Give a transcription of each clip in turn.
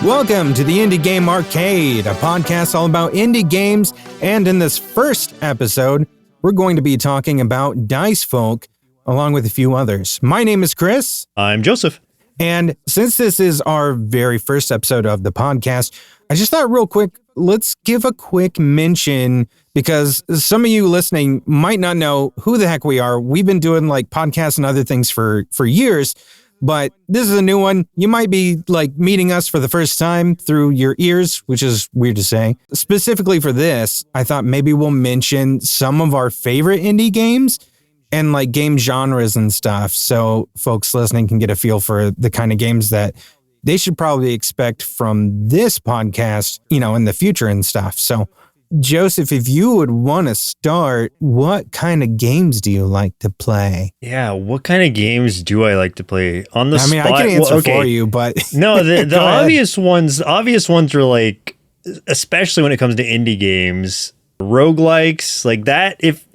Welcome to the Indie Game Arcade, a podcast all about indie games, and in this first episode, we're going to be talking about Dicefolk, along with a few others. My name is Chris. I'm Joseph. And since this is our very first episode of the podcast, I just thought real quick, let's give a quick mention, because some of you listening might not know who the heck we are. We've been doing like podcasts and other things for years, but this is a new one. You might be like meeting us for the first time through your ears, which is weird to say. Specifically for this, I thought maybe we'll mention some of our favorite indie games and like game genres and stuff, so folks listening can get a feel for the kind of games that they should probably expect from this podcast, in the future and stuff. So Joseph, if you would want to start, what kind of games do you like to play? Yeah, what kind of games do I like to play on the spot? I can answer for you, but no, the obvious ones are like, especially when it comes to indie games, roguelikes, like that. If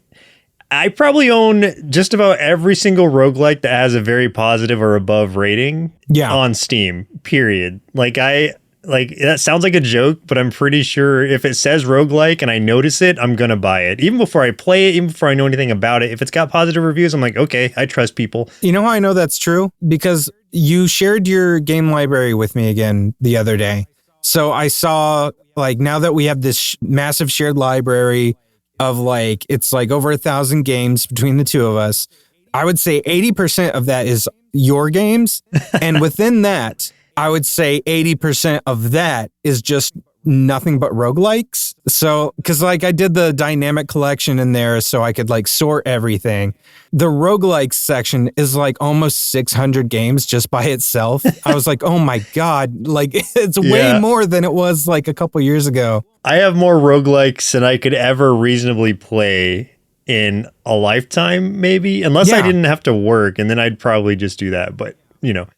I probably own just about every single roguelike that has a very positive or above rating on Steam, period. Like that sounds like a joke, but I'm pretty sure if it says roguelike and I notice it, I'm going to buy it. Even before I play it, even before I know anything about it. If it's got positive reviews, I'm like, okay, I trust people. You know how I know that's true? Because you shared your game library with me again the other day. So I saw, like, now that we have this massive shared library of like, it's like over 1,000 games between the two of us, I would say 80% of that is your games. And within that, I would say 80% of that is just nothing but roguelikes. So, because like I did the dynamic collection in there so I could like sort everything. The roguelikes section is like almost 600 games just by itself. I was like, oh my God, like it's way more than it was like a couple years ago. I have more roguelikes than I could ever reasonably play in a lifetime, maybe, unless I didn't have to work, and then I'd probably just do that. But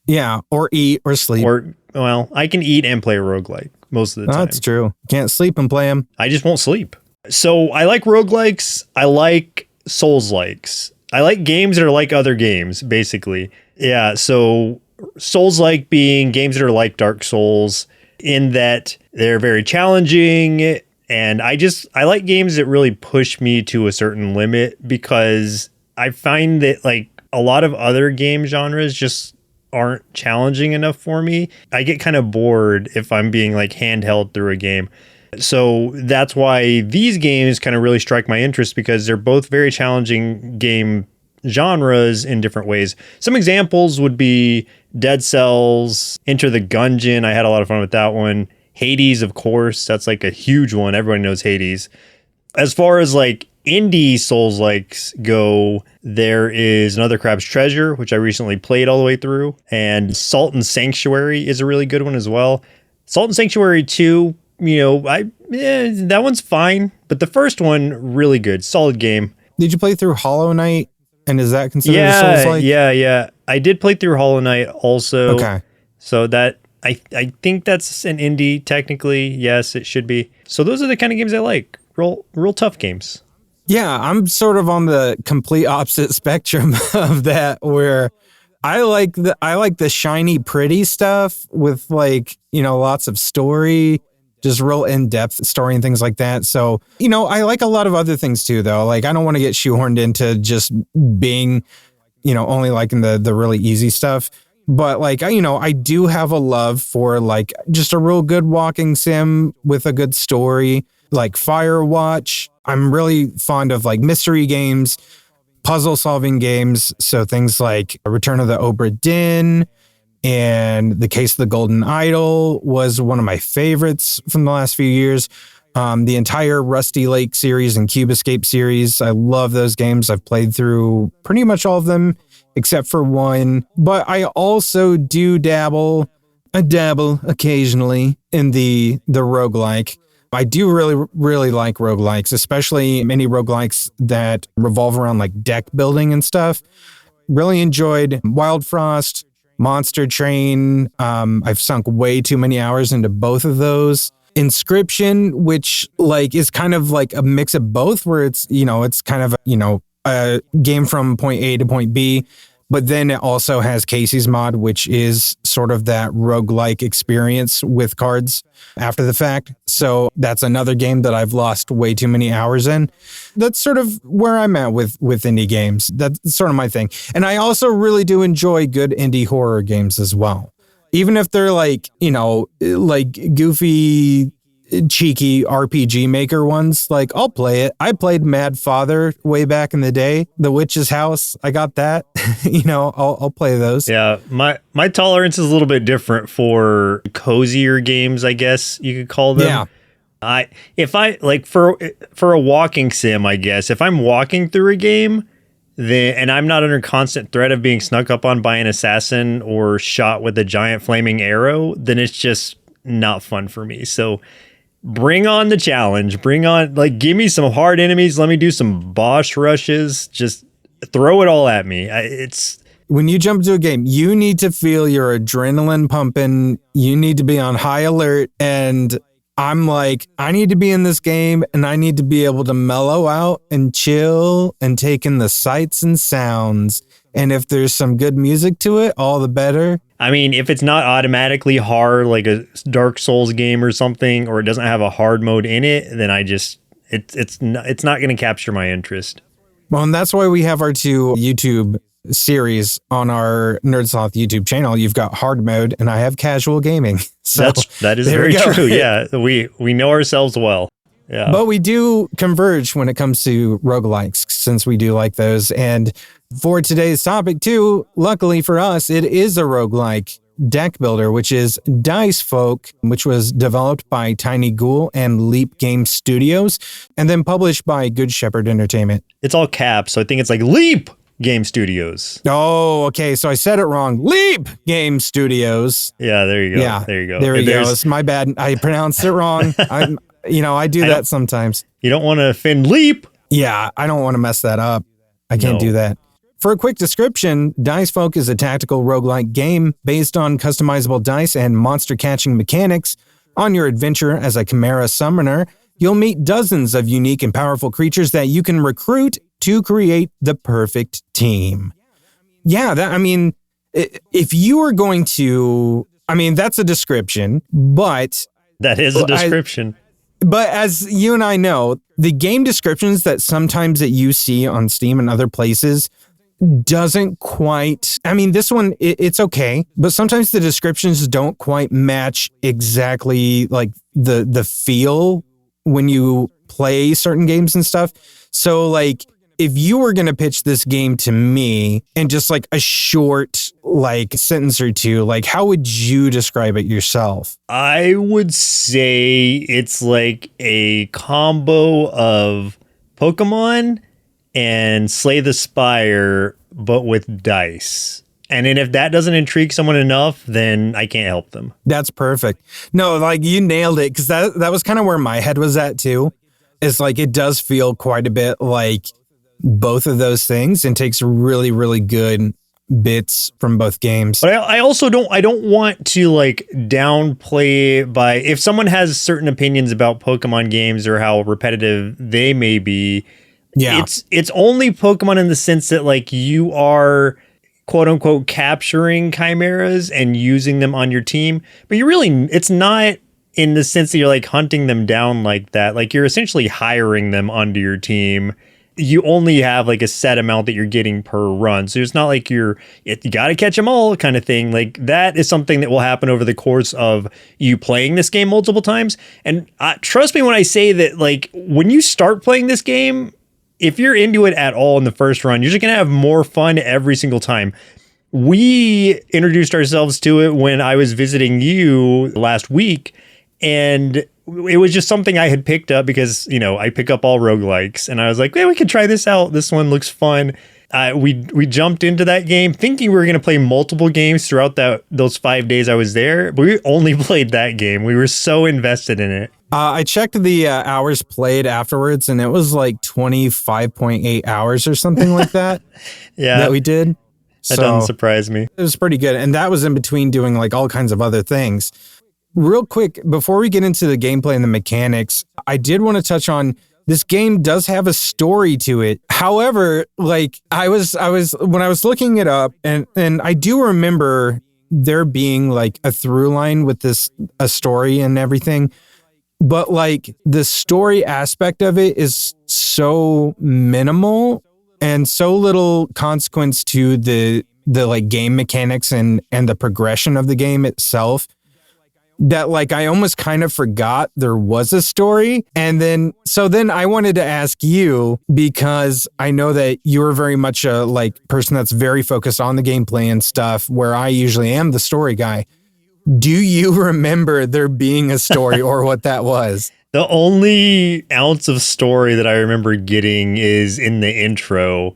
yeah, or eat or sleep. Well, I can eat and play a roguelike most of the time. That's true. Can't sleep and play them. I just won't sleep. So I like roguelikes. I like Souls-likes. I like games that are like other games, basically. Yeah, so Souls-like being games that are like Dark Souls in that they're very challenging. And I like games that really push me to a certain limit, because I find that like a lot of other game genres just aren't challenging enough for me. I get kind of bored if I'm being like handheld through a game. So that's why these games kind of really strike my interest, because they're both very challenging game genres in different ways. Some examples would be Dead Cells, Enter the Gungeon. I had a lot of fun with that one. Hades, of course. That's like a huge one. Everyone knows Hades. As far as like indie Souls-likes go, there is Another Crab's Treasure, which I recently played all the way through, and Salt and Sanctuary is a really good one as well. Salt and Sanctuary 2, that one's fine, but the first one, really good, solid game. Did you play through Hollow Knight, and is that considered a Souls-like? Yeah. I did play through Hollow Knight also. Okay. So that, I think that's an indie, technically. Yes, it should be. So those are the kind of games I like. Real tough games. Yeah, I'm sort of on the complete opposite spectrum of that, where I like the shiny, pretty stuff with like, lots of story, just real in-depth story and things like that. So, I like a lot of other things too, though. Like, I don't want to get shoehorned into just being, only liking the really easy stuff. But like, I do have a love for like just a real good walking sim with a good story, like Firewatch. I'm really fond of like mystery games, puzzle solving games. So things like Return of the Obra Dinn and The Case of the Golden Idol was one of my favorites from the last few years. The entire Rusty Lake series and Cube Escape series. I love those games. I've played through pretty much all of them except for one. But I also do dabble occasionally in the roguelike. I do really, really like roguelikes, especially many roguelikes that revolve around like deck building and stuff. Really enjoyed Wild Frost, Monster Train. I've sunk way too many hours into both of those. Inscription, which like is kind of like a mix of both, where it's, it's kind of, a game from point A to point B, but then it also has Casey's mod, which is sort of that roguelike experience with cards after the fact. So that's another game that I've lost way too many hours in. That's sort of where I'm at with indie games. That's sort of my thing. And I also really do enjoy good indie horror games as well. Even if they're like, like goofy, cheeky RPG Maker ones, like I'll play it. I played Mad Father way back in the day, The Witch's House. I got that. I'll play those. Yeah, my tolerance is a little bit different for cozier games, I guess you could call them. Yeah. If I like for a walking sim, I guess if I'm walking through a game, then and I'm not under constant threat of being snuck up on by an assassin or shot with a giant flaming arrow, then it's just not fun for me. So bring on the challenge. Give me some hard enemies. Let me do some boss rushes. Just throw it all at me. When you jump into a game, you need to feel your adrenaline pumping. You need to be on high alert. And I'm like, I need to be in this game and I need to be able to mellow out and chill and take in the sights and sounds. And if there's some good music to it, all the better. I mean, if it's not automatically hard, like a Dark Souls game or something, or it doesn't have a hard mode in it, then it's not going to capture my interest. Well, and that's why we have our two YouTube series on our NerdSloth YouTube channel. You've got hard mode and I have casual gaming. So that is very true. Yeah, we know ourselves well. Yeah. But we do converge when it comes to roguelikes, since we do like those. And for today's topic too, luckily for us, it is a roguelike deck builder, which is Dicefolk, which was developed by Tiny Ghoul and Leap Game Studios, and then published by Good Shepherd Entertainment. It's all caps, so I think it's like Leap Game Studios. Oh, okay. So I said it wrong. Leap Game Studios. Yeah, there you go. Yeah, there you go. There we go. It's my bad. I pronounced it wrong. I do that sometimes. You don't want to offend Leap. Yeah, I don't want to mess that up. I can't do that. For a quick description, Dicefolk is a tactical roguelike game based on customizable dice and monster catching mechanics. On your adventure as a Chimera summoner, you'll meet dozens of unique and powerful creatures that you can recruit to create the perfect team. Yeah, if you were going to, that's a description, but... That is a description. But as you and I know, the game descriptions that sometimes that you see on Steam and other places doesn't quite, this one, it's okay, but sometimes the descriptions don't quite match exactly like the feel when you play certain games and stuff. So like, if you were going to pitch this game to me in just like a short like sentence or two, like how would you describe it yourself? I would say it's like a combo of Pokemon and Slay the Spire, but with dice. And then if that doesn't intrigue someone enough, then I can't help them. That's perfect. No, like you nailed it, because that was kind of where my head was at too. It's like it does feel quite a bit like both of those things and takes really, really good bits from both games. But I also don't want to like downplay it by, if someone has certain opinions about Pokemon games or how repetitive they may be. Yeah, it's only Pokemon in the sense that like you are quote unquote capturing chimeras and using them on your team, but it's not in the sense that you're like hunting them down like that. Like you're essentially hiring them onto your team. You only have like a set amount that you're getting per run. So it's not like you got to catch them all kind of thing. Like that is something that will happen over the course of you playing this game multiple times. And trust me when I say that, like when you start playing this game, if you're into it at all in the first run, you're just going to have more fun every single time. We introduced ourselves to it when I was visiting you last week, and it was just something I had picked up because, I pick up all roguelikes, and I was like, we could try this out. This one looks fun. We jumped into that game thinking we were going to play multiple games throughout those 5 days I was there, but we only played that game. We were so invested in it. I checked the hours played afterwards, and it was like 25.8 hours or something like that. Yeah, that we did. That doesn't surprise me. It was pretty good, and that was in between doing like all kinds of other things. Real quick, before we get into the gameplay and the mechanics, I did want to touch on this game does have a story to it. However, like I was when I was looking it up, and I do remember there being like a through line with a story and everything. But like the story aspect of it is so minimal and so little consequence to the like game mechanics and the progression of the game itself that like I almost kind of forgot there was a story. And then I wanted to ask you, because I know that you're very much a like person that's very focused on the gameplay and stuff, where I usually am the story guy. Do you remember there being a story or what that was? The only ounce of story that I remember getting is in the intro.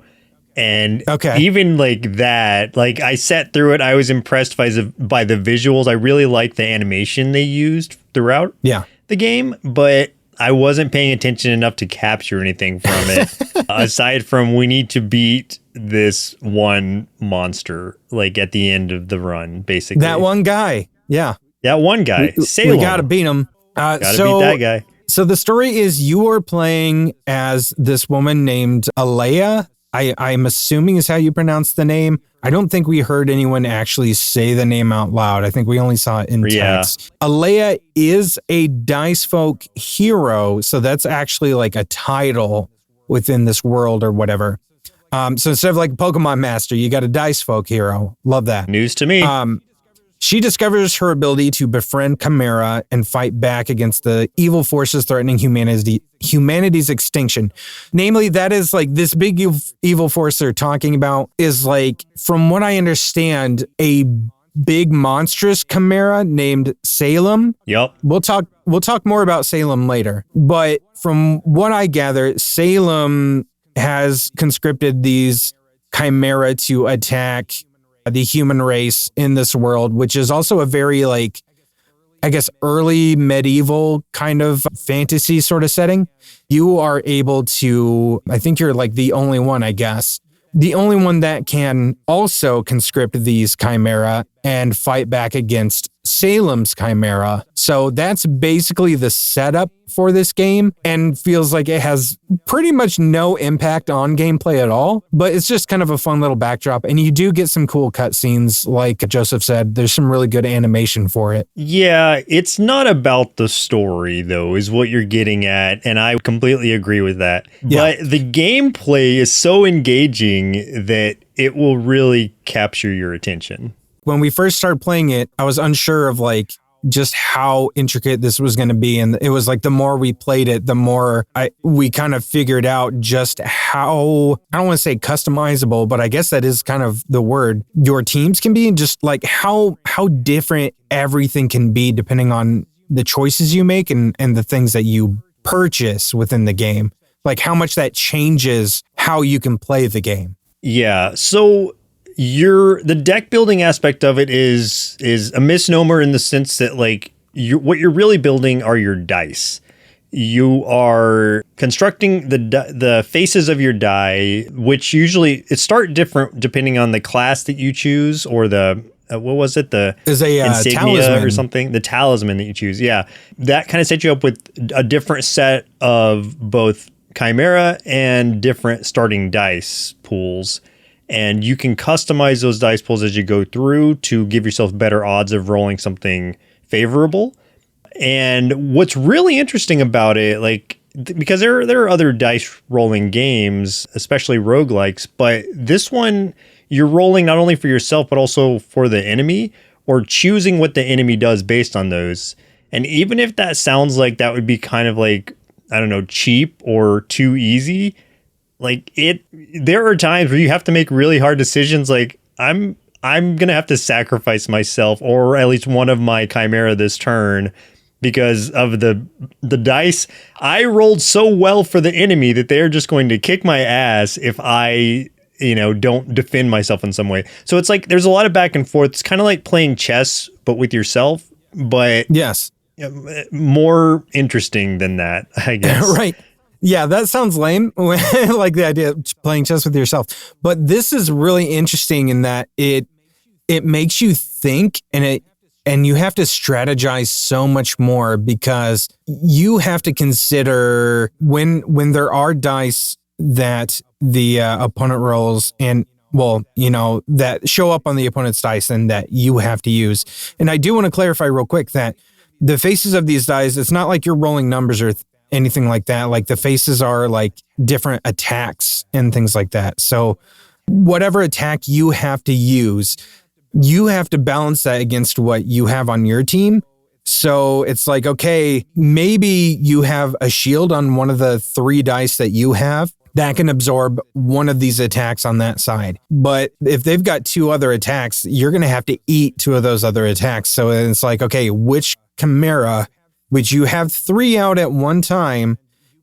And even like that, like I sat through it. I was impressed by the visuals. I really liked the animation they used throughout the game, but I wasn't paying attention enough to capture anything from it. Aside from we need to beat this one monster, like at the end of the run, basically. That one guy. Yeah. That one guy. We got to beat him. Gotta beat that guy. So the story is you are playing as this woman named Alea. I'm assuming is how you pronounce the name. I don't think we heard anyone actually say the name out loud. I think we only saw it in text. Alea is a Dicefolk hero. So that's actually like a title within this world or whatever. So instead of like Pokemon Master, you got a Dicefolk hero. Love that. News to me. She discovers her ability to befriend Chimera and fight back against the evil forces threatening humanity's extinction. Namely, that is like this big evil force they're talking about is like, from what I understand, a big monstrous Chimera named Salem. Yep. We'll talk more about Salem later. But from what I gather, Salem has conscripted these Chimera to attack the human race in this world, which is also a very like, I guess, early medieval kind of fantasy sort of setting. You are able to, I think you're like the only one, I guess, the only one that can also conscript these Chimera and fight back against Salem's Chimera. So that's basically the setup for this game, and feels like it has pretty much no impact on gameplay at all, but it's just kind of a fun little backdrop. And you do get some cool cutscenes. Like Joseph said, there's some really good animation for it. Yeah, it's not about the story though, is what you're getting at. And I completely agree with that. Yeah. But the gameplay is so engaging that it will really capture your attention. When we first started playing it, I was unsure of like just how intricate this was going to be. And it was like the more we played it, the more we kind of figured out just how, I don't want to say customizable, but I guess that is kind of the word, your teams can be, and just like how different everything can be depending on the choices you make and the things that you purchase within the game. Like how much that changes how you can play the game. Yeah. So the deck building aspect of it is a misnomer in the sense that like what you're really building are your dice. You are constructing the faces of your die, which usually it start different depending on the class that you choose, or the what was it? The is a insignia talisman or something. The talisman that you choose. Yeah, that kind of sets you up with a different set of both Chimera and different starting dice pools. And you can customize those dice pools as you go through to give yourself better odds of rolling something favorable. And what's really interesting about it, like, because there are other dice rolling games, especially roguelikes, but this one, you're rolling not only for yourself, but also for the enemy, or choosing what the enemy does based on those. And even if that sounds like that would be kind of like, I don't know, cheap or too easy, like there are times where you have to make really hard decisions. Like I'm going to have to sacrifice myself, or at least one of my Chimera this turn, because of the dice. I rolled so well for the enemy that they're just going to kick my ass if I, don't defend myself in some way. So it's like, there's a lot of back and forth. It's kind of like playing chess, but with yourself, but yes, more interesting than that, I guess. Right. Yeah, that sounds lame, like the idea of playing chess with yourself. But this is really interesting in that it makes you think, and you have to strategize so much more, because you have to consider when there are dice that the opponent rolls, and that show up on the opponent's dice and that you have to use. And I do want to clarify real quick that the faces of these dice, it's not like you're rolling numbers or anything like that. Like the faces are like different attacks and things like that. So whatever attack you have to use, you have to balance that against what you have on your team. So it's like, okay, maybe you have a shield on one of the 3 dice that you have that can absorb one of these attacks on that side. But if they've got 2 other attacks, you're going to have to eat 2 of those other attacks. So it's like, okay, which chimera, which you have 3 out at one time,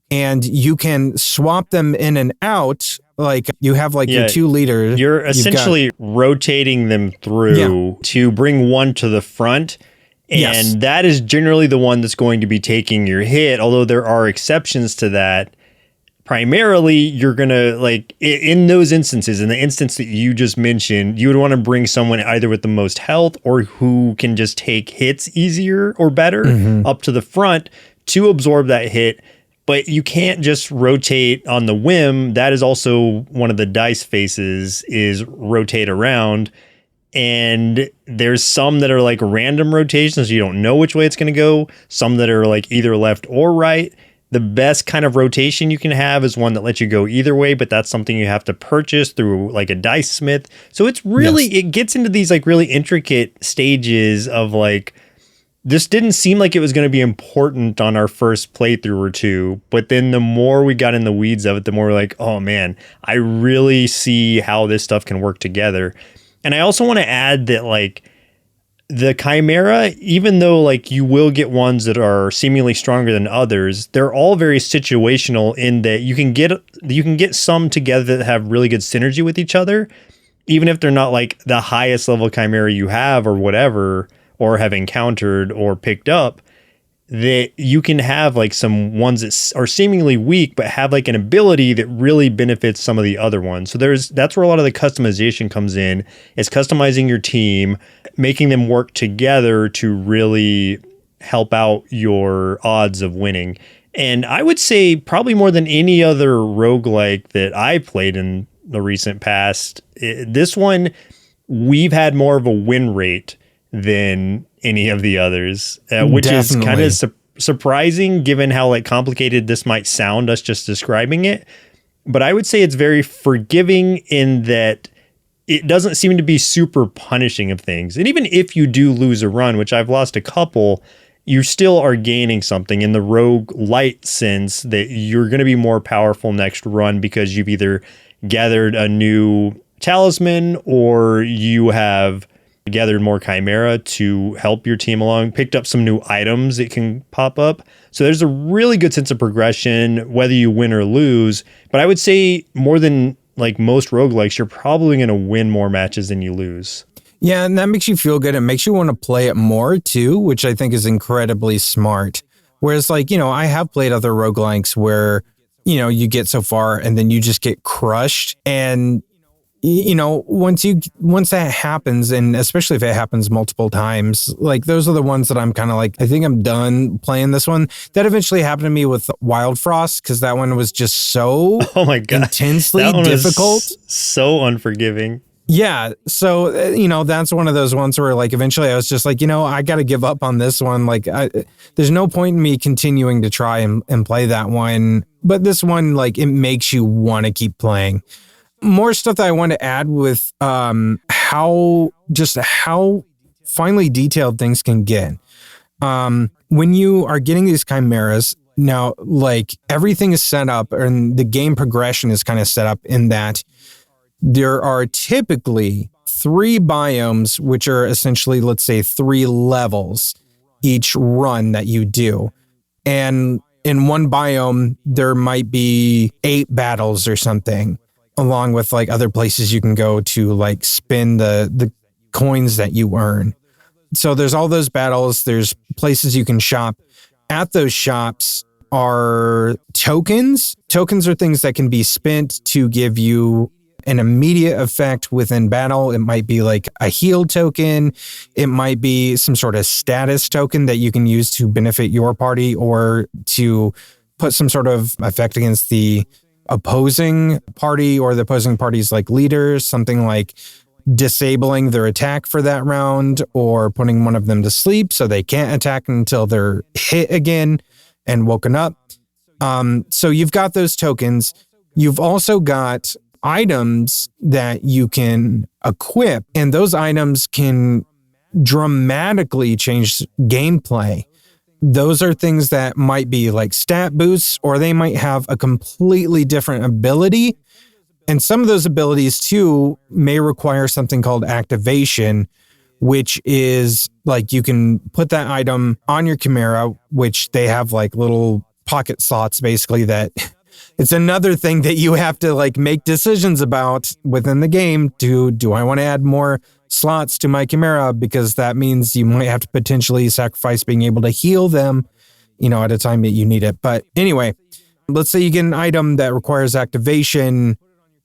and you can swap them in and out. Like you have like your 2 leaders. You're essentially rotating them through to bring one to the front. And that is generally the one that's going to be taking your hit, although there are exceptions to that. Primarily, you're going to, like, in those instances, in the instance that you just mentioned, you would want to bring someone either with the most health or who can just take hits easier or better up to the front to absorb that hit. But you can't just rotate on the whim. That is also one of the dice faces, is rotate around. And there's some that are like random rotations. You don't know which way it's going to go. Some that are like either left or right. The best kind of rotation you can have is one that lets you go either way, but that's something you have to purchase through like a dice smith. So it's really, it gets into these like really intricate stages of like, this didn't seem like it was going to be important on our first playthrough or 2, but then the more we got in the weeds of it, the more we're like, oh man, I really see how this stuff can work together. And I also want to add that like the chimera, even though like you will get ones that are seemingly stronger than others, they're all very situational in that you can get some together that have really good synergy with each other, even if they're not like the highest level chimera you have or whatever, or have encountered or picked up. That you can have like some ones that are seemingly weak, but have like an ability that really benefits some of the other ones. So that's where a lot of the customization comes in, is customizing your team, making them work together to really help out your odds of winning. And I would say probably more than any other roguelike that I played in the recent past, this one, we've had more of a win rate than any of the others, which is kind of surprising given how like complicated this might sound, us just describing it. But I would say it's very forgiving in that it doesn't seem to be super punishing of things. And even if you do lose a run, which I've lost a couple, you still are gaining something in the roguelite sense that you're going to be more powerful next run because you've either gathered a new talisman or you have gathered more chimera to help your team along, picked up some new items that can pop up. So there's a really good sense of progression, whether you win or lose. But I would say more than like most roguelikes, you're probably going to win more matches than you lose. Yeah, and that makes you feel good. It makes you want to play it more too, which I think is incredibly smart. Whereas like, I have played other roguelikes where, you get so far and then you just get crushed. And once that happens, and especially if it happens multiple times, like those are the ones that I'm kind of like, I think I'm done playing this one. That eventually happened to me with Wild Frost, because that one was just so intensely difficult. So unforgiving. Yeah. So, that's one of those ones where like eventually I was just like, I got to give up on this one. Like there's no point in me continuing to try and play that one. But this one, like it makes you want to keep playing. More stuff that I want to add with how finely detailed things can get. When you are getting these chimeras, now like everything is set up and the game progression is kind of set up in that there are typically 3 biomes, which are essentially, let's say, 3 levels each run that you do. And in one biome, there might be 8 battles or something, along with like other places you can go to like spin the coins that you earn. So there's all those battles. There's places you can shop. At those shops are tokens. Tokens are things that can be spent to give you an immediate effect within battle. It might be like a heal token. It might be some sort of status token that you can use to benefit your party or to put some sort of effect against the opposing party or the opposing party's like leader, something like disabling their attack for that round or putting one of them to sleep so they can't attack until they're hit again and woken up. So you've got those tokens. You've also got items that you can equip, and those items can dramatically change gameplay. Those are things that might be like stat boosts, or they might have a completely different ability. And some of those abilities too may require something called activation, which is like you can put that item on your Chimera, which they have like little pocket slots basically that it's another thing that you have to like make decisions about within the game. Do I want to add more slots to my Chimera? Because that means you might have to potentially sacrifice being able to heal them, at a time that you need it. But anyway, let's say you get an item that requires activation.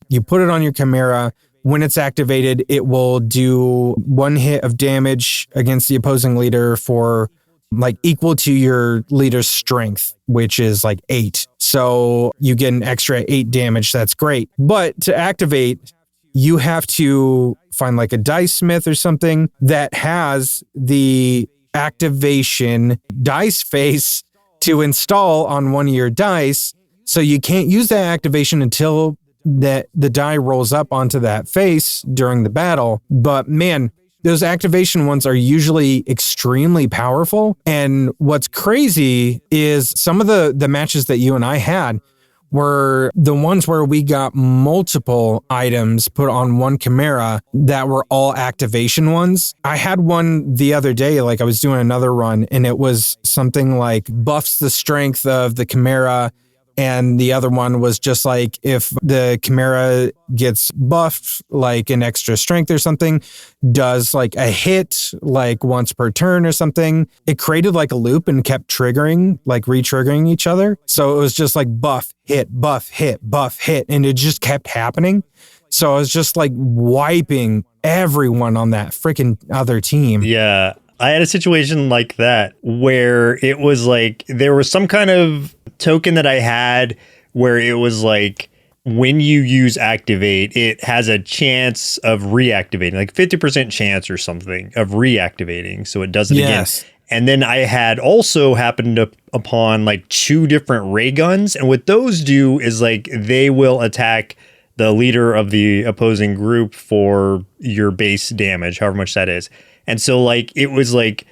You put it on your Chimera. When it's activated, it will do 1 hit of damage against the opposing leader for like equal to your leader's strength, which is like 8. So you get an extra 8 damage. That's great. But to activate, you have to find like a dice smith or something that has the activation dice face to install on one of your dice. So you can't use that activation until that the die rolls up onto that face during the battle. But man, those activation ones are usually extremely powerful. And what's crazy is some of the matches that you and I had were the ones where we got multiple items put on one Chimera that were all activation ones. I had one the other day, like I was doing another run, and it was something like buffs the strength of the Chimera. And the other one was just like if the Chimera gets buffed, like an extra strength or something, does like a hit like once per turn or something. It created like a loop and kept triggering, like re-triggering each other. So it was just like buff, hit, buff, hit, buff, hit. And it just kept happening. So I was just like wiping everyone on that freaking other team. Yeah. I had a situation like that where it was like there was some kind of token that I had where it was like when you use activate, it has a chance of reactivating, like 50% chance or something of reactivating. So it does it again. And then I had also happened upon like 2 different ray guns. And what those do is like they will attack the leader of the opposing group for your base damage, however much that is. And so like it was like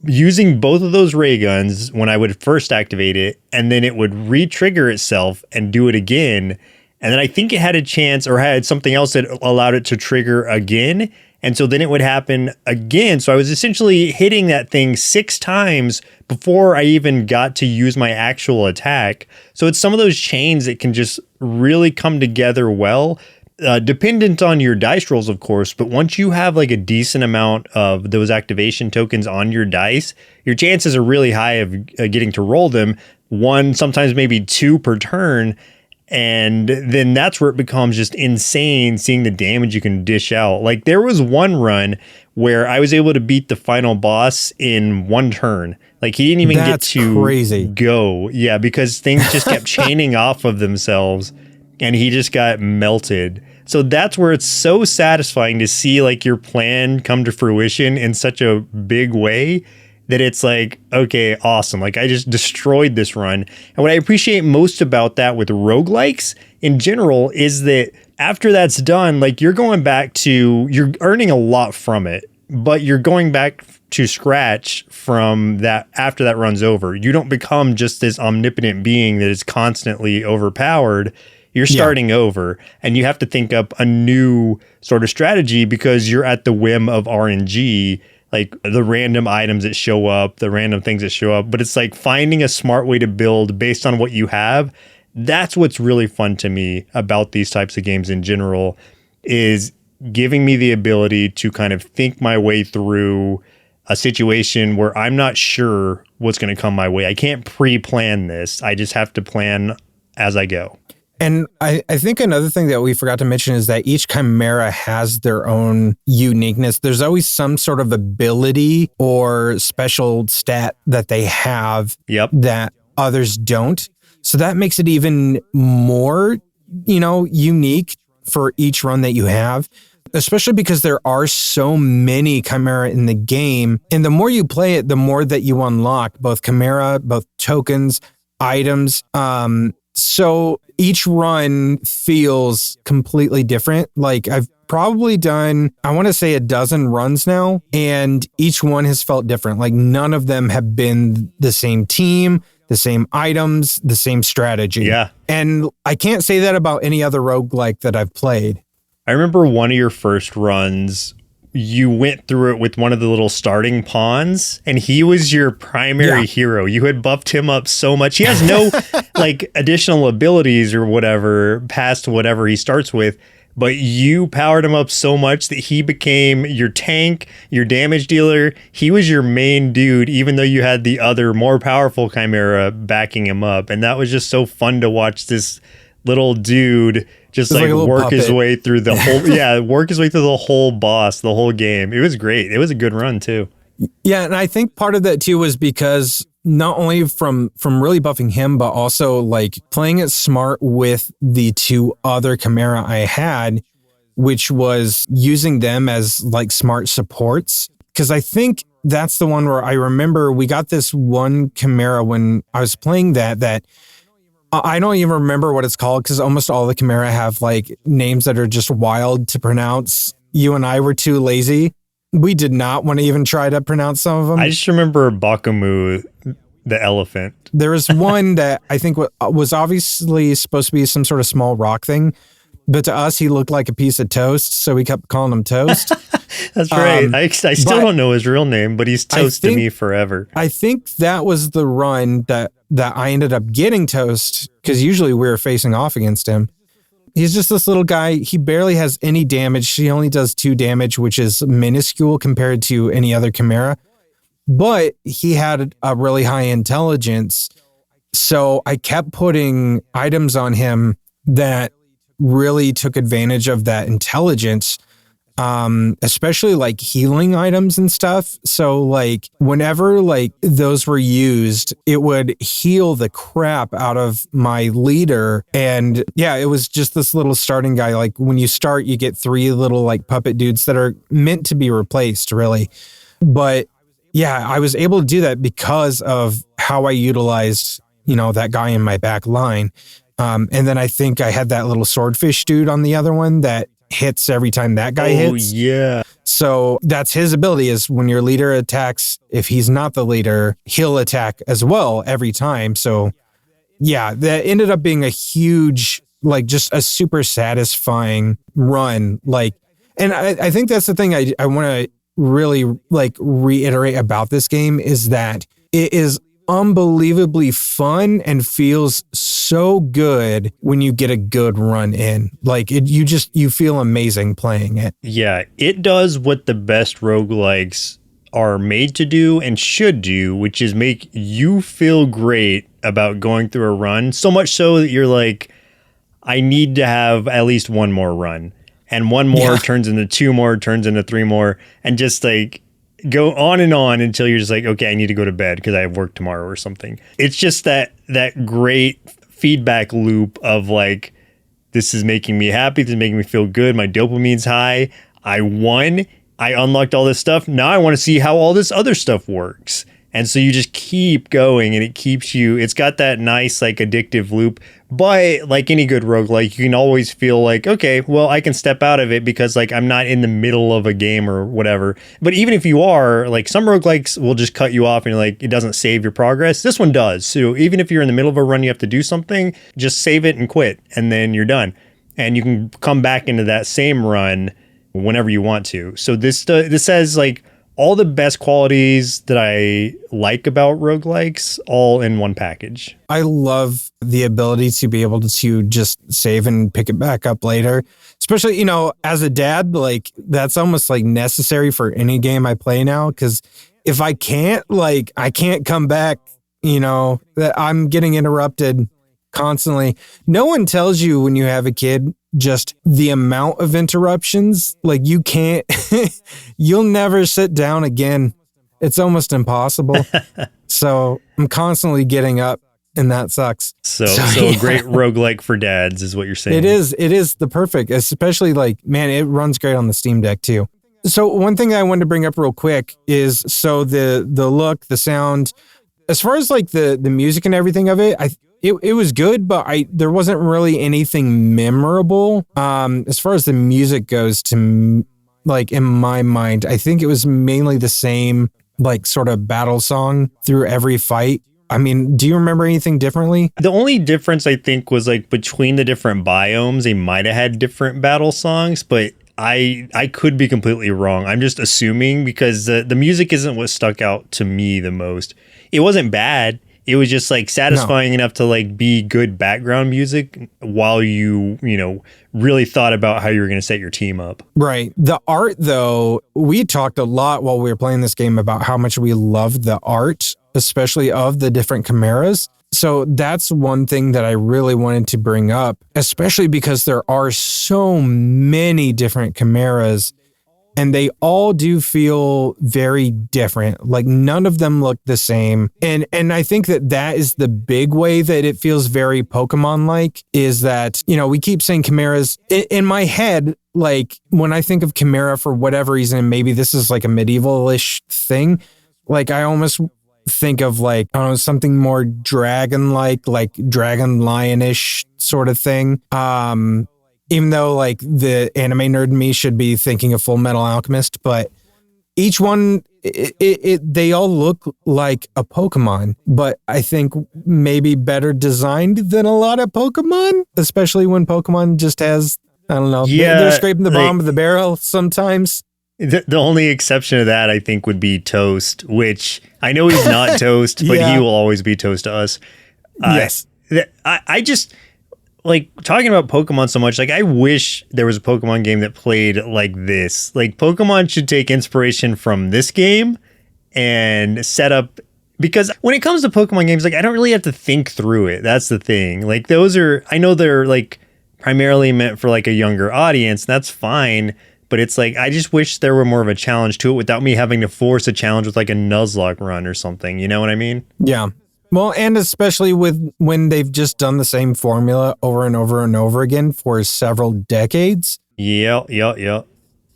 using both of those ray guns when I would first activate it, and then it would re-trigger itself and do it again. And then I think it had a chance or had something else that allowed it to trigger again. And so then it would happen again. So I was essentially hitting that thing 6 times before I even got to use my actual attack. So it's some of those chains that can just really come together well. Dependent on your dice rolls, of course, but once you have like a decent amount of those activation tokens on your dice, your chances are really high of getting to roll them 1, sometimes maybe 2 per turn. And then that's where it becomes just insane seeing the damage you can dish out. Like there was one run where I was able to beat the final boss in 1 turn. Like he didn't even get to go. Yeah, because things just kept chaining off of themselves. And he just got melted. So that's where it's so satisfying to see like your plan come to fruition in such a big way that it's like, okay, awesome. Like I just destroyed this run. And what I appreciate most about that with roguelikes in general is that after that's done, like you're earning a lot from it, but you're going back to scratch from that after that run's over. You don't become just this omnipotent being that is constantly overpowered. You're starting over, and you have to think up a new sort of strategy because you're at the whim of RNG, like the random items that show up, the random things that show up. But it's like finding a smart way to build based on what you have. That's what's really fun to me about these types of games in general, is giving me the ability to kind of think my way through a situation where I'm not sure what's going to come my way. I can't pre-plan this. I just have to plan as I go. And I think another thing that we forgot to mention is that each Chimera has their own uniqueness. There's always some sort of ability or special stat that they have that others don't. So that makes it even more, unique for each run that you have, especially because there are so many Chimera in the game. And the more you play it, the more that you unlock both Chimera, both tokens, items. So each run feels completely different. Like I've probably done, I want to say a dozen runs now, and each one has felt different. Like none of them have been the same team, the same items, the same strategy. Yeah. And I can't say that about any other roguelike that I've played. I remember one of your first runs, you went through it with one of the little starting pawns, and he was your primary hero. You had buffed him up so much. He has no like additional abilities or whatever past whatever he starts with, but you powered him up so much that he became your tank, your damage dealer. He was your main dude, even though you had the other more powerful Chimera backing him up. And that was just so fun to watch this little dude just like work his way through the whole work his way through the whole boss, the whole game. It was great. It was a good run too. Yeah, and I think part of that too was because not only from really buffing him, but also like playing it smart with the two other Chimera I had, which was using them as like smart supports. Because I think that's the one where I remember we got this one Chimera when I was playing that I don't even remember what it's called because almost all the Chimera have like names that are just wild to pronounce. You and I were too lazy. We did not want to even try to pronounce some of them. I just remember Bakamu, the elephant. There was one that I think was obviously supposed to be some sort of small rock thing, but to us, he looked like a piece of toast, so we kept calling him Toast. That's right. I still don't know his real name, but he's Toast to me forever. I think that was the run that I ended up getting Toast, because usually we were facing off against him. He's just this little guy. He barely has any damage. He only does 2 damage, which is minuscule compared to any other Chimera. But he had a really high intelligence. So I kept putting items on him that really took advantage of that intelligence, especially like healing items and stuff. So like whenever like those were used, it would heal the crap out of my leader. And yeah, it was just this little starting guy. Like when you start, you get 3 little like puppet dudes that are meant to be replaced, really. But yeah, I was able to do that because of how I utilized, that guy in my back line. And then I think I had that little swordfish dude on the other one that hits every time that guy hits. Oh, yeah. So that's his ability, is when your leader attacks, if he's not the leader, he'll attack as well every time. So yeah, that ended up being a huge, like just a super satisfying run. Like, and I think that's the thing I want to really like reiterate about this game, is that it is unbelievably fun and feels so good when you get a good run in. Like you feel amazing playing it. Yeah, it does what the best roguelikes are made to do and should do, which is make you feel great about going through a run, so much so that you're like, I need to have at least one more run. And one more turns into 2 more, turns into 3 more, and just like go on and on until you're just like, okay, I need to go to bed because I have work tomorrow or something. It's just that great feedback loop of like, this is making me happy, this is making me feel good, my dopamine's high, I won, I unlocked all this stuff, now I want to see how all this other stuff works. And so you just keep going, and it keeps you, it's got that nice like addictive loop. But like any good roguelike, you can always feel like, okay, well, I can step out of it because like I'm not in the middle of a game or whatever. But even if you are, like some roguelikes will just cut you off and like it doesn't save your progress. This one does. So even if you're in the middle of a run, you have to do something, just save it and quit, and then you're done. And you can come back into that same run whenever you want to. So this has like all the best qualities that I like about roguelikes all in one package. I love the ability to be able to just save and pick it back up later. Especially, as a dad, like that's almost like necessary for any game I play now. Because if I can't come back, that I'm getting interrupted constantly. No one tells you when you have a kid just the amount of interruptions. Like you can't, you'll never sit down again. It's almost impossible. So I'm constantly getting up and that sucks. So a great roguelike for dads is what you're saying. It is the perfect, especially like, man, it runs great on the Steam Deck too. So one thing I wanted to bring up real quick is, so the look, the sound, as far as like the music and everything of it, it was good, but there wasn't really anything memorable. As far as the music goes, like in my mind, I think it was mainly the same like sort of battle song through every fight. I mean, do you remember anything differently? The only difference I think was like between the different biomes, they might have had different battle songs, but I could be completely wrong. I'm just assuming because the music isn't what stuck out to me the most. It wasn't bad. It was just like satisfying enough to like be good background music while you really thought about how you were going to set your team up. Right. The art, though, we talked a lot while we were playing this game about how much we loved the art, especially of the different chimeras. So that's one thing that I really wanted to bring up, especially because there are so many different chimeras and they all do feel very different. Like none of them look the same. And I think that is the big way that it feels very Pokemon-like, is that, we keep saying chimeras. In my head, like when I think of chimera for whatever reason, maybe this is like a medieval-ish thing, like I almost think of like, I don't know, something more dragon-like, like dragon lion-ish sort of thing. Even though like the anime nerd in me should be thinking of Full Metal Alchemist, but each one, they all look like a Pokemon, but I think maybe better designed than a lot of Pokemon, especially when Pokemon just has, I don't know, they're scraping the bottom of the barrel sometimes. The only exception to that, I think, would be Toast, which I know he's not Toast, but he will always be Toast to us. Yes. I just... like talking about Pokemon so much, like I wish there was a Pokemon game that played like this. Like Pokemon should take inspiration from this game and set up, because when it comes to Pokemon games, like I don't really have to think through it. That's the thing. Like I know they're like primarily meant for like a younger audience. That's fine. But it's like, I just wish there were more of a challenge to it without me having to force a challenge with like a Nuzlocke run or something. You know what I mean? Yeah. Well, and especially when they've just done the same formula over and over and over again for several decades. Yeah.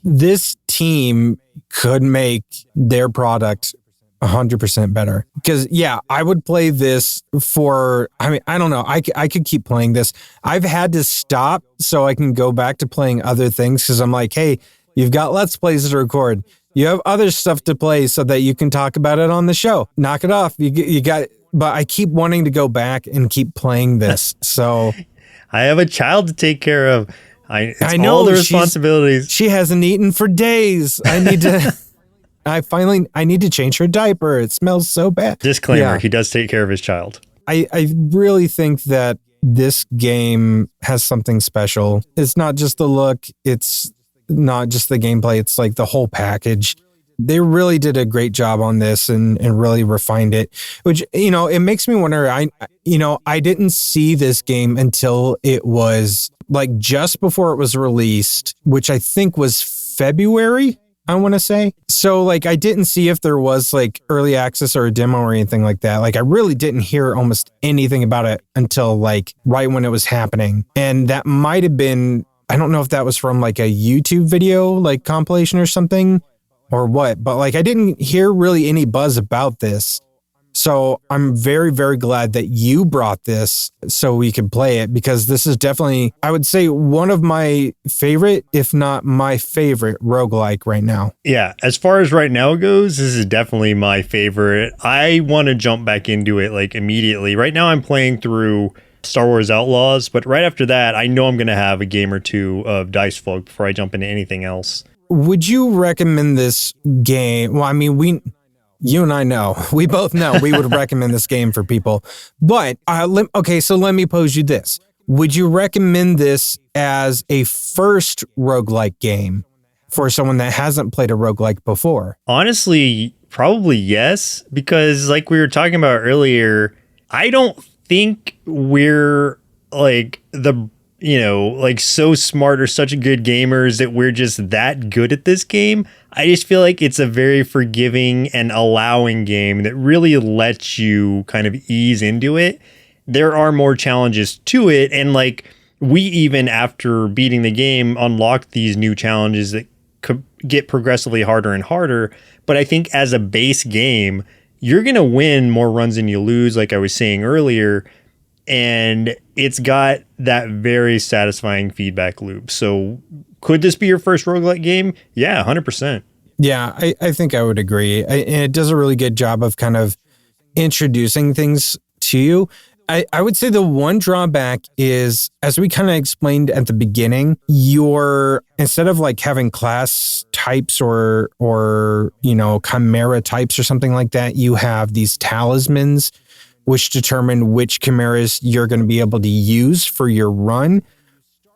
This team could make their product 100% better. Because, I would play this for, I don't know. I could keep playing this. I've had to stop so I can go back to playing other things because I'm like, hey, you've got Let's Plays to record. You have other stuff to play so that you can talk about it on the show. Knock it off. You got... But I keep wanting to go back and keep playing this. So I have a child to take care of. I know all the responsibilities. She hasn't eaten for days. I need to. I need to change her diaper. It smells so bad. Disclaimer: He does take care of his child. I really think that this game has something special. It's not just the look. It's not just the gameplay. It's like the whole package. They really did a great job on this and really refined it, which, it makes me wonder, I didn't see this game until it was like just before it was released, which I think was February, I want to say. So like, I didn't see if there was like early access or a demo or anything like that. Like I really didn't hear almost anything about it until like right when it was happening. And that might've been, I don't know if that was from like a YouTube video, like compilation or something, or what, but like I didn't hear really any buzz about this. So I'm very, very glad that you brought this so we could play it, because this is definitely, I would say, one of my favorite, if not my favorite roguelike right now. Yeah, as far as right now goes, this is definitely my favorite. I want to jump back into it like immediately. Right now I'm playing through Star Wars Outlaws, but right after that, I know I'm going to have a game or two of Dicefolk before I jump into anything else. Would you recommend this game? Well, I mean, you and I know, we both know we would recommend this game for people. But, so let me pose you this. Would you recommend this as a first roguelike game for someone that hasn't played a roguelike before? Honestly, probably yes, because like we were talking about earlier, I don't think we're like like so smart or such good gamers that we're just that good at this game. I just feel like it's a very forgiving and allowing game that really lets you kind of ease into it. there are more challenges to it. And like, we even after beating the game unlocked these new challenges that could get progressively harder and harder. But I think as a base game, you're going to win more runs than you lose, like I was saying earlier. And it's got that very satisfying feedback loop. So could this be your first roguelike game? Yeah, 100%. Yeah, I think I would agree. And it does a really good job of kind of introducing things to you. I would say the one drawback is, as we kind of explained at the beginning, instead of like having class types or chimera types or something like that, you have these talismans which determine which chimeras you're going to be able to use for your run.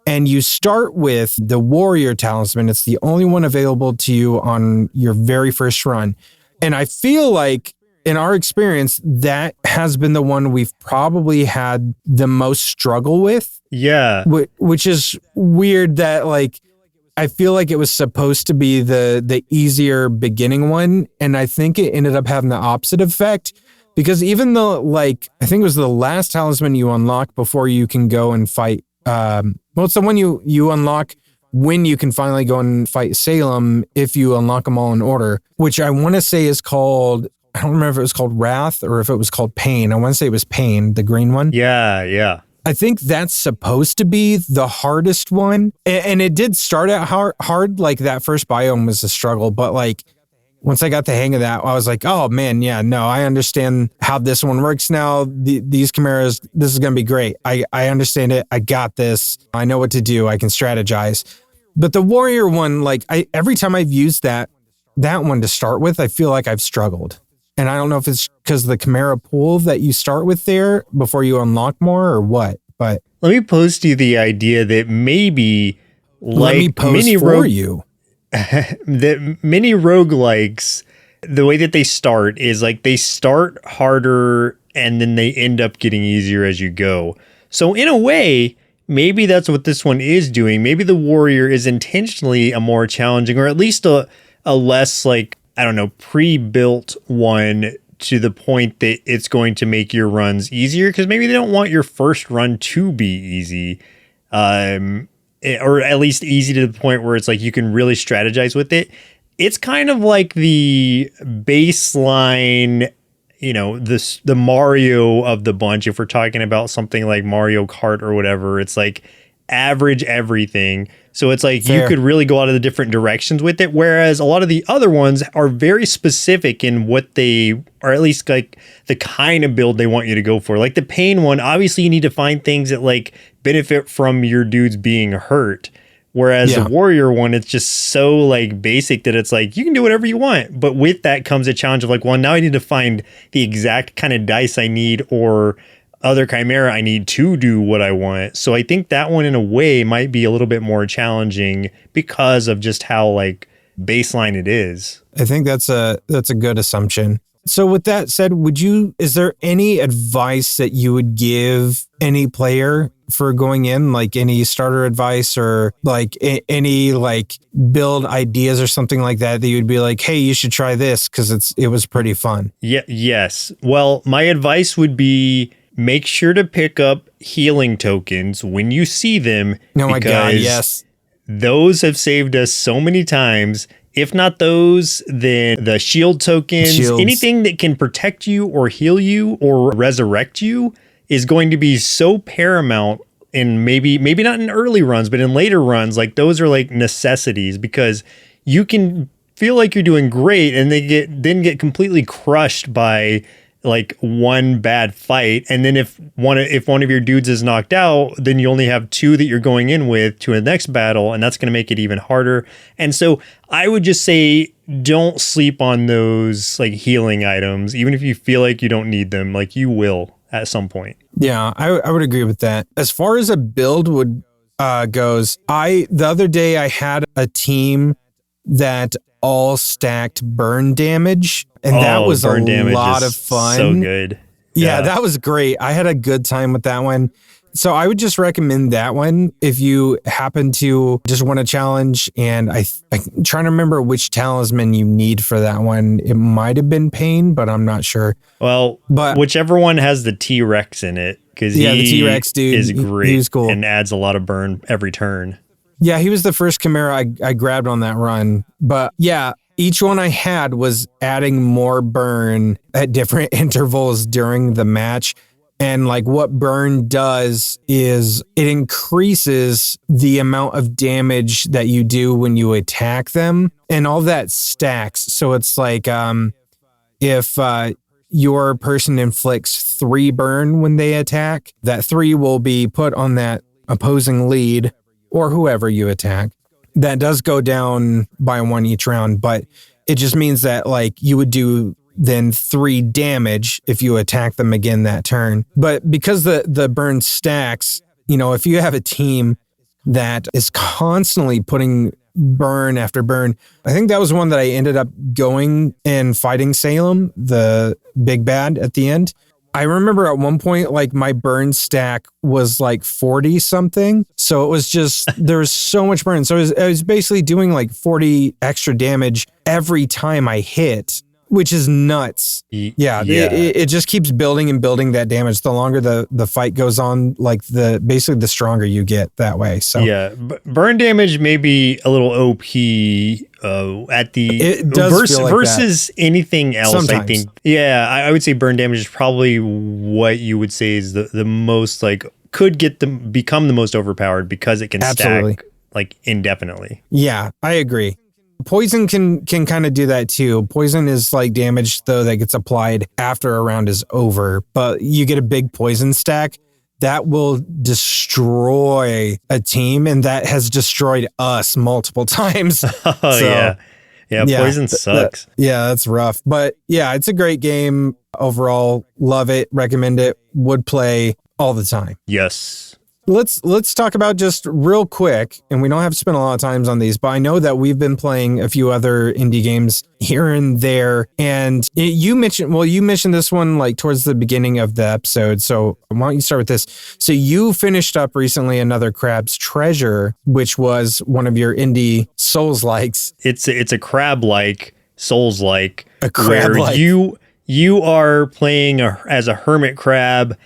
And you start with the warrior talisman. It's the only one available to you on your very first run. And I feel like in our experience, that has been the one we've probably had the most struggle with. Yeah. Which is weird that like, I feel like it was supposed to be the easier beginning one. And I think it ended up having the opposite effect, because even though like, I think it was the last talisman you unlock before you can go and fight. It's the one you unlock when you can finally go and fight Salem if you unlock them all in order, which I want to say is called, I don't remember if it was called Wrath or if it was called Pain. I want to say it was Pain, the green one. Yeah. I think that's supposed to be the hardest one. And it did start out hard. Like that first biome was a struggle, but like once I got the hang of that, I was like, oh man, yeah, no, I understand how this one works now. These chimeras, this is going to be great. I understand it. I got this. I know what to do. I can strategize. But the warrior one, like every time I've used that one to start with, I feel like I've struggled. And I don't know if it's because of the chimera pool that you start with there before you unlock more or what, but let me pose to you the idea that maybe let me pose for you. that many roguelikes, the way that they start is like they start harder and then they end up getting easier as you go. So in a way, maybe that's what this one is doing. Maybe the warrior is intentionally a more challenging, or at least a less like, I don't know, pre-built one to the point that it's going to make your runs easier, because maybe they don't want your first run to be easy, or at least easy to the point where it's like you can really strategize with it. It's kind of like the baseline, the Mario of the bunch. If we're talking about something like Mario Kart or whatever, it's like average everything. So it's like Fair. You could really go out of the different directions with it. Whereas a lot of the other ones are very specific in what they, or at least like the kind of build they want you to go for. Like the pain one, obviously you need to find things that like benefit from your dudes being hurt. Whereas the warrior one, it's just so like basic that it's like you can do whatever you want. But with that comes a challenge of like, well, now I need to find the exact kind of dice I need or other chimera I need to do what I want. So I think that one in a way might be a little bit more challenging because of just how like baseline it is. I think that's a good assumption. So with that said, is there any advice that you would give any player for going in, like any starter advice or like any like build ideas or something like that you would be like, hey, you should try this because it was pretty fun? Yeah. Yes. Well, my advice would be make sure to pick up healing tokens when you see them. Oh my God, yes. Those have saved us so many times. If not those, then the shield tokens, anything that can protect you or heal you or resurrect you is going to be so paramount. And maybe not in early runs, but in later runs, like those are like necessities, because you can feel like you're doing great and they get completely crushed by like one bad fight. And then if one of your dudes is knocked out, then you only have two that you're going in with to the next battle, and that's going to make it even harder. And so I would just say don't sleep on those like healing items, even if you feel like you don't need them, like you will at some point. Yeah, I would agree with that. As far as a build goes, the other day I had a team that all stacked burn damage, and that was a lot of fun. So good. Yeah, that was great. I had a good time with that one. So I would just recommend that one if you happen to just want a challenge. And I'm trying to remember which talisman you need for that one. It might have been Pain, but I'm not sure. Well, but whichever one has the T-Rex in it. because Yeah, the he T-Rex dude, is he great was cool. and adds a lot of burn every turn. Yeah, he was the first Chimera I grabbed on that run. But yeah, each one I had was adding more burn at different intervals during the match. And like what burn does is it increases the amount of damage that you do when you attack them, and all that stacks. So it's like if your person inflicts 3 burn when they attack, that 3 will be put on that opposing lead or whoever you attack. That does go down by 1 each round, but it just means that like you would do then 3 damage if you attack them again that turn. But because the burn stacks, you know, if you have a team that is constantly putting burn after burn, I think that was one that I ended up going and fighting Salem, the big bad at the end. I remember at one point, like my burn stack was like 40 something. So it was just, there was so much burn. So I was basically doing like 40 extra damage every time I hit, which is nuts. Yeah. It just keeps building and building that damage. The longer the fight goes on, like basically the stronger you get that way. So yeah, burn damage may be a little OP at the it does feel like versus that. anything else. Sometimes. I think, yeah, I would say burn damage is probably what you would say is the most like could become the most overpowered because it can stack like indefinitely. Yeah, I agree. Poison can kind of do that too. Poison is like damage though that gets applied after a round is over, but you get a big poison stack that will destroy a team, and that has destroyed us multiple times. Yeah, poison sucks. That's rough, but yeah, it's a great game overall. Love it, recommend it, would play all the time. Yes. Let's talk about just real quick, and we don't have to spend a lot of times on these, but I know that we've been playing a few other indie games here and there, and you mentioned this one like towards the beginning of the episode, so why don't you start with this? So you finished up recently another Crab's Treasure, which was one of your indie Souls-likes. It's a crab-like, Souls-like, a crab-like. Where you are playing as a hermit crab,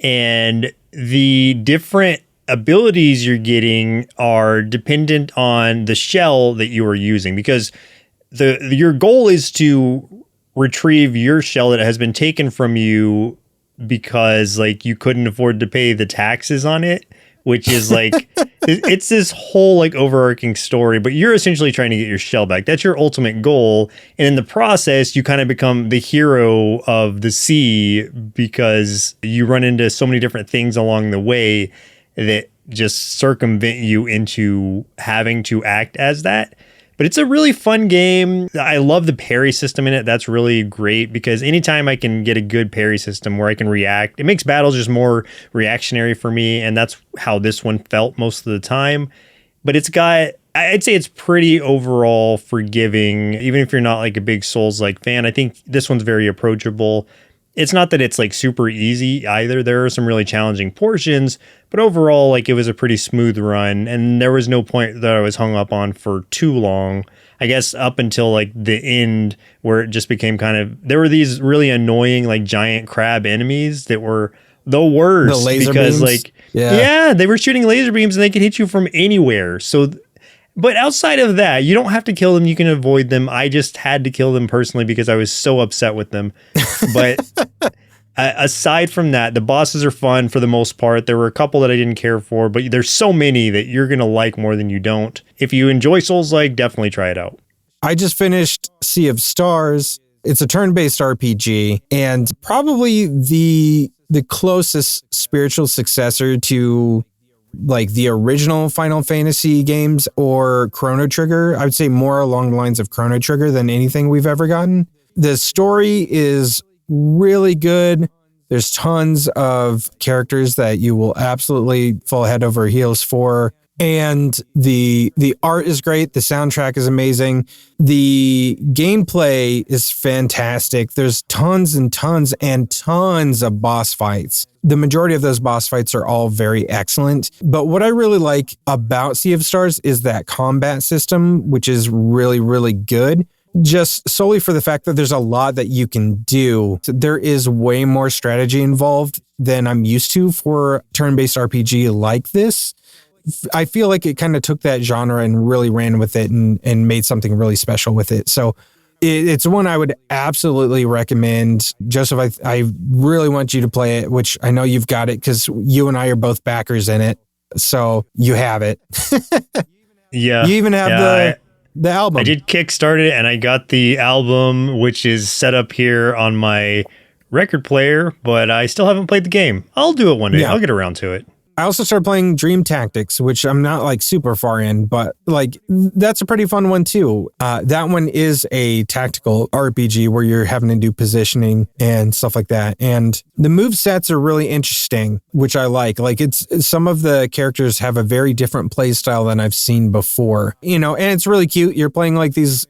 and the different abilities you're getting are dependent on the shell that you are using, because your goal is to retrieve your shell that has been taken from you because like you couldn't afford to pay the taxes on it, which is like it's this whole like overarching story, but you're essentially trying to get your shell back. That's your ultimate goal. And in the process, you kind of become the hero of the sea because you run into so many different things along the way that just circumvent you into having to act as that. But it's a really fun game. I love the parry system in it. That's really great because anytime I can get a good parry system where I can react, it makes battles just more reactionary for me. And that's how this one felt most of the time. But I'd say it's pretty overall forgiving. Even if you're not like a big Souls-like fan, I think this one's very approachable. It's not that it's like super easy either. There are some really challenging portions, but overall, like it was a pretty smooth run, and there was no point that I was hung up on for too long. I guess up until like the end, where it just became there were these really annoying like giant crab enemies that were the worst. The laser beams? Like they were shooting laser beams and they could hit you from anywhere. So. But outside of that, you don't have to kill them. You can avoid them. I just had to kill them personally because I was so upset with them. But aside from that, the bosses are fun for the most part. There were a couple that I didn't care for, but there's so many that you're going to like more than you don't. If you enjoy Souls-like, definitely try it out. I just finished Sea of Stars. It's a turn-based RPG and probably the closest spiritual successor to like the original Final Fantasy games or Chrono Trigger. I would say more along the lines of Chrono Trigger than anything we've ever gotten. The story is really good. There's tons of characters that you will absolutely fall head over heels for. And the art is great. The soundtrack is amazing. The gameplay is fantastic. There's tons and tons and tons of boss fights. The majority of those boss fights are all very excellent. But what I really like about Sea of Stars is that combat system, which is really, really good. Just solely for the fact that there's a lot that you can do. There is way more strategy involved than I'm used to for turn-based RPG like this. I feel like it kind of took that genre and really ran with it and made something really special with it. So it's one I would absolutely recommend. Joseph, I really want you to play it, which I know you've got it because you and I are both backers in it. So you have it. Yeah. You even have the album. I did Kickstart it, and I got the album, which is set up here on my record player, but I still haven't played the game. I'll do it one day. Yeah. I'll get around to it. I also started playing Dream Tactics, which I'm not like super far in, but like that's a pretty fun one too. That one is a tactical RPG where you're having to do positioning and stuff like that. And the move sets are really interesting, which I like. Like it's some of the characters have a very different play style than I've seen before, you know, and it's really cute. You're playing like these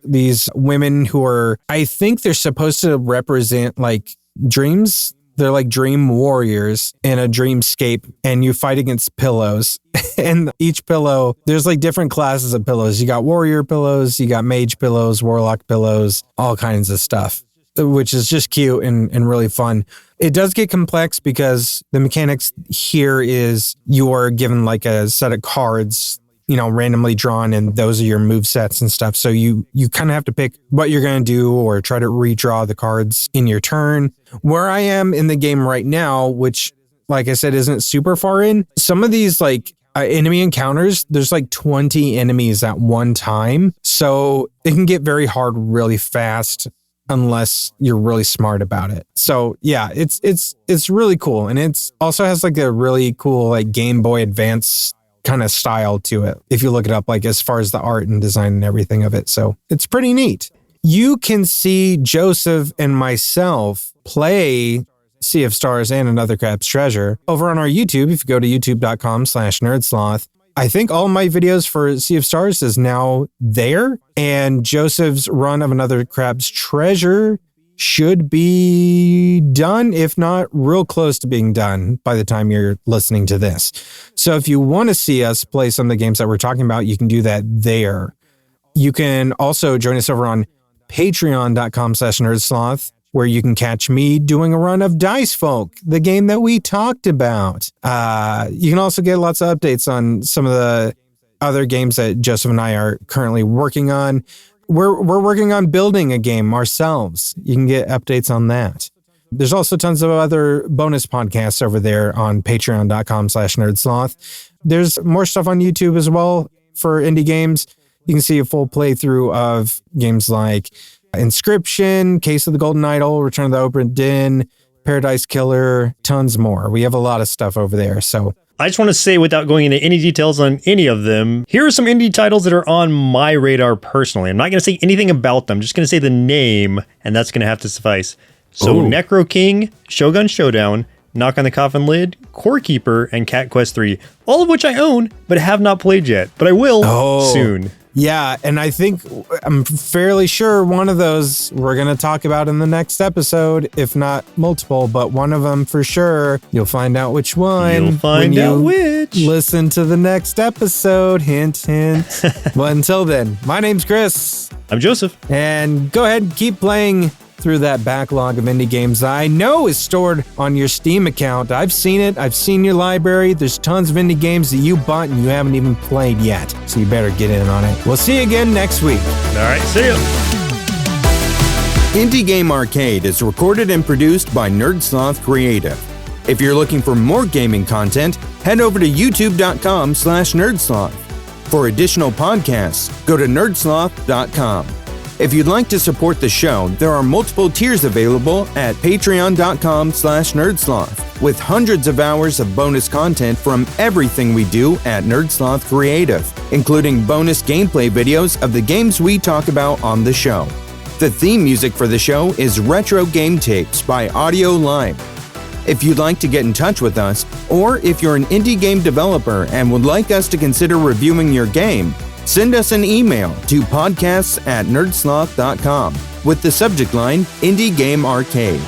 women who are, I think they're supposed to represent like dreams. They're like dream warriors in a dreamscape, and you fight against pillows. And each pillow, there's like different classes of pillows. You got warrior pillows, you got mage pillows, warlock pillows, all kinds of stuff, which is just cute and really fun. It does get complex because the mechanics here is you are given like a set of cards, you know, randomly drawn, and those are your move sets and stuff. So you kind of have to pick what you're going to do or try to redraw the cards in your turn. Where I am in the game right now, which, like I said, isn't super far in, some of these like enemy encounters, there's like 20 enemies at one time. So it can get very hard really fast unless you're really smart about it. So yeah, it's really cool. And it's also has like a really cool like Game Boy Advance kind of style to it, if you look it up, like as far as the art and design and everything of it. So it's pretty neat. You can see Joseph and myself play Sea of Stars and Another Crab's Treasure over on our YouTube. If you go to youtube.com/nerdsloth, I think all my videos for Sea of Stars is now there, and Joseph's run of Another Crab's Treasure should be done, if not real close to being done by the time you're listening to this. So if you want to see us play some of the games that we're talking about, you can do that there. You can also join us over on patreon.com/nerdsloth, where you can catch me doing a run of Dicefolk, the game that we talked about. You can also get lots of updates on some of the other games that Joseph and I are currently working on. We're working on building a game ourselves. You can get updates on that. There's also tons of other bonus podcasts over there on patreon.com/nerdsloth. There's more stuff on YouTube as well for indie games. You can see a full playthrough of games like Inscription, Case of the Golden Idol, Return of the Obra Dinn, Paradise Killer, tons more. We have a lot of stuff over there. So I just want to say, without going into any details on any of them, here are some indie titles that are on my radar personally. I'm not going to say anything about them. I'm just going to say the name, and that's going to have to suffice. So Necro King, Shogun Showdown, Knock on the Coffin Lid, Core Keeper, and Cat Quest 3, all of which I own, but have not played yet. But I will soon. Yeah, and I'm fairly sure one of those we're going to talk about in the next episode, if not multiple, but one of them for sure. You'll find out which one. You'll find out which. Listen to the next episode. Hint, hint. Well, until then, my name's Chris. I'm Joseph. And go ahead and keep playing through that backlog of indie games that I know is stored on your Steam account. I've seen it. I've seen your library. There's tons of indie games that you bought and you haven't even played yet. So you better get in on it. We'll see you again next week. All right, see ya. Indie Game Arcade is recorded and produced by Sloth Creative. If you're looking for more gaming content, head over to youtube.com/nerdsloth. For additional podcasts, go to nerdsloth.com. If you'd like to support the show, there are multiple tiers available at patreon.com/nerdsloth, with hundreds of hours of bonus content from everything we do at Nerdsloth Creative, including bonus gameplay videos of the games we talk about on the show. The theme music for the show is Retro Game Tapes by Audio Live. If you'd like to get in touch with us, or if you're an indie game developer and would like us to consider reviewing your game, send us an email to podcasts@nerdsloth.com with the subject line Indie Game Arcade.